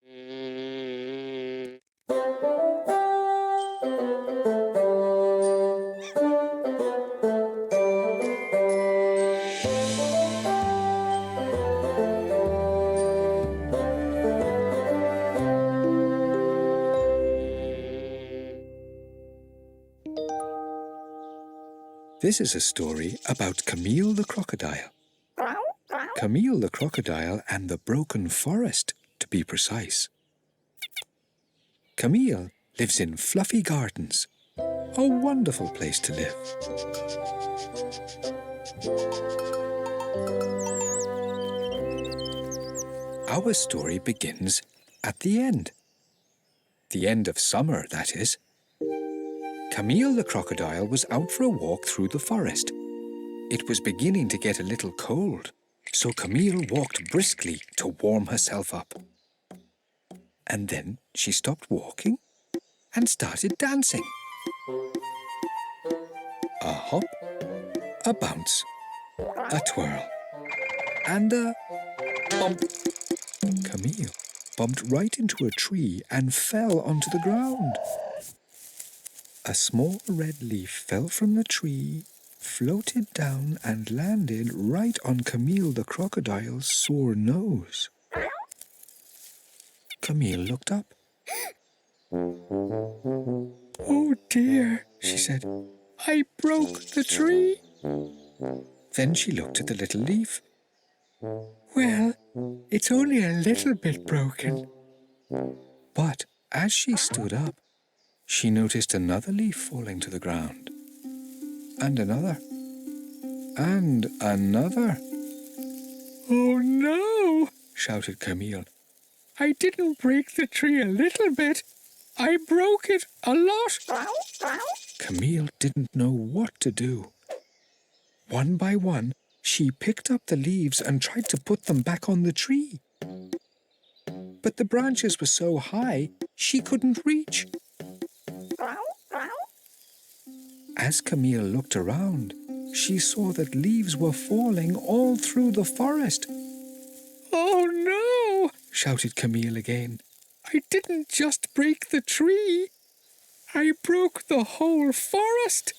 This is a story about Camille the crocodile. Camille the crocodile and the broken forest, to be precise. Camille lives in fluffy gardens, a wonderful place to live. Our story begins at the end. The end of summer, that is. Camille the crocodile was out for a walk through the forest. It was beginning to get a little cold, so Camille walked briskly to warm herself up. And then she stopped walking and started dancing. A hop, a bounce, a twirl, and a bump. Camille bumped right into a tree and fell onto the ground. A small red leaf fell from the tree, floated down and landed right on Camille the crocodile's sore nose. Camille looked up. "Oh dear," she said, "I broke the tree." Then she looked at the little leaf. "Well, it's only a little bit broken." But as she stood up, she noticed another leaf falling to the ground, and another, and another. "Oh no," shouted Camille. "I didn't break the tree a little bit. I broke it a lot." Camille didn't know what to do. One by one, she picked up the leaves and tried to put them back on the tree. But the branches were so high, she couldn't reach. As Camille looked around, she saw that leaves were falling all through the forest. "Oh no," shouted Camille again. "I didn't just break the tree. I broke the whole forest."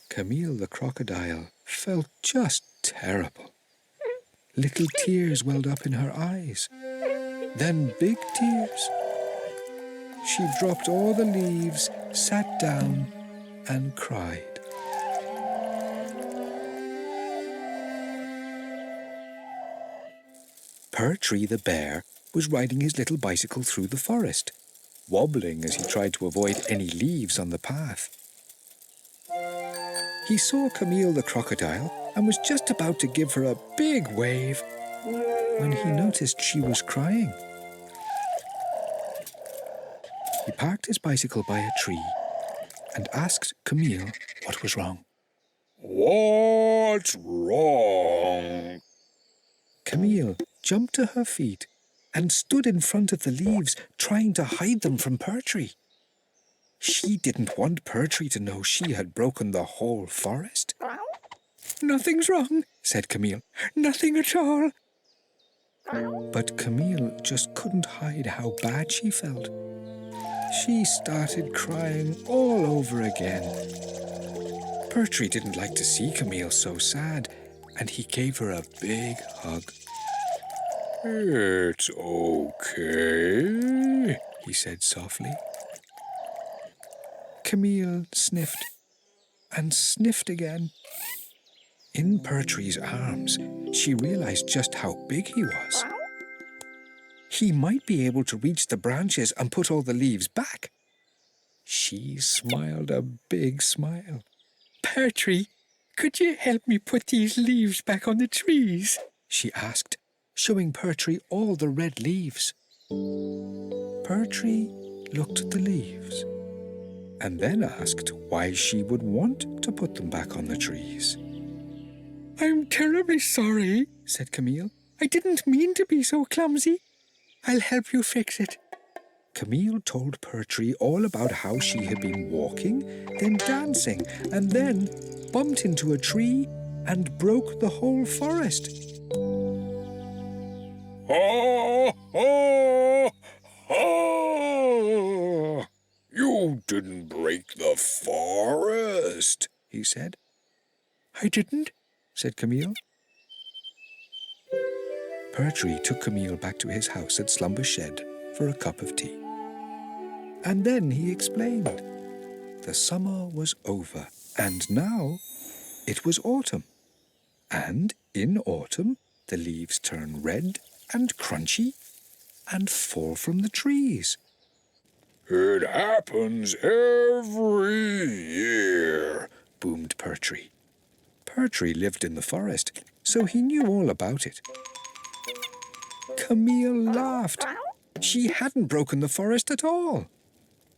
Camille the crocodile felt just terrible. Little tears welled up in her eyes, then big tears. She dropped all the leaves, sat down, and cried. Pertree the bear was riding his little bicycle through the forest, wobbling as he tried to avoid any leaves on the path. He saw Camille the crocodile and was just about to give her a big wave when he noticed she was crying. He parked his bicycle by a tree and asked Camille what was wrong. "What's wrong?" Camille jumped to her feet and stood in front of the leaves, trying to hide them from Pertree. She didn't want Pertree to know she had broken the whole forest. "Nothing's wrong," said Camille. "Nothing at all." But Camille just couldn't hide how bad she felt. She started crying all over again. Pertree didn't like to see Camille so sad, and he gave her a big hug. "It's okay," he said softly. Camille sniffed and sniffed again. In Pertree's arms, she realized just how big he was. He might be able to reach the branches and put all the leaves back. She smiled a big smile. "Pertree, could you help me put these leaves back on the trees?" she asked, showing Pertree all the red leaves. Pertree looked at the leaves and then asked why she would want to put them back on the trees. "I'm terribly sorry," said Camille. "I didn't mean to be so clumsy. I'll help you fix it." Camille told Pertree all about how she had been walking, then dancing, and then bumped into a tree and broke the whole forest. "Ha, ha, didn't break the forest," he said. "I didn't," said Camille. Pertwee took Camille back to his house at Slumber Shed for a cup of tea. And then he explained. The summer was over, and now it was autumn. And in autumn, the leaves turn red and crunchy and fall from the trees. "It happens every year," boomed Pertwee. Pertwee lived in the forest, so he knew all about it. Camille laughed. She hadn't broken the forest at all.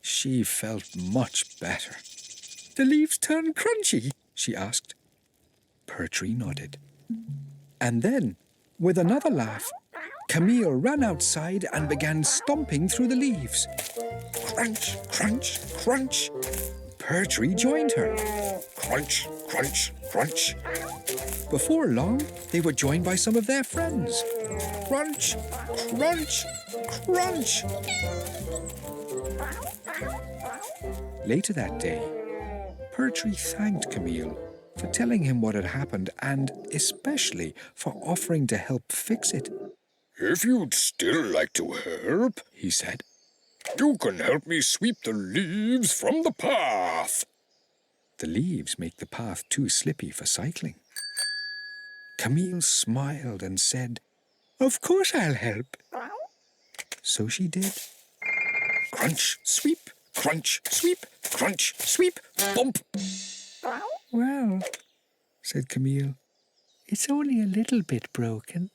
She felt much better. "The leaves turn crunchy?" she asked. Pertwee nodded. And then, with another laugh, Camille ran outside and began stomping through the leaves. Crunch, crunch, crunch. Pertwee joined her. Crunch, crunch, crunch. Before long, they were joined by some of their friends. Crunch, crunch, crunch. Later that day, Pertwee thanked Camille for telling him what had happened and especially for offering to help fix it. "If you'd still like to help," he said, "you can help me sweep the leaves from the path." The leaves make the path too slippy for cycling. Camille smiled and said, "Of course I'll help." So she did. Crunch, sweep, crunch, sweep, crunch, sweep, bump. "Well," said Camille, "it's only a little bit broken."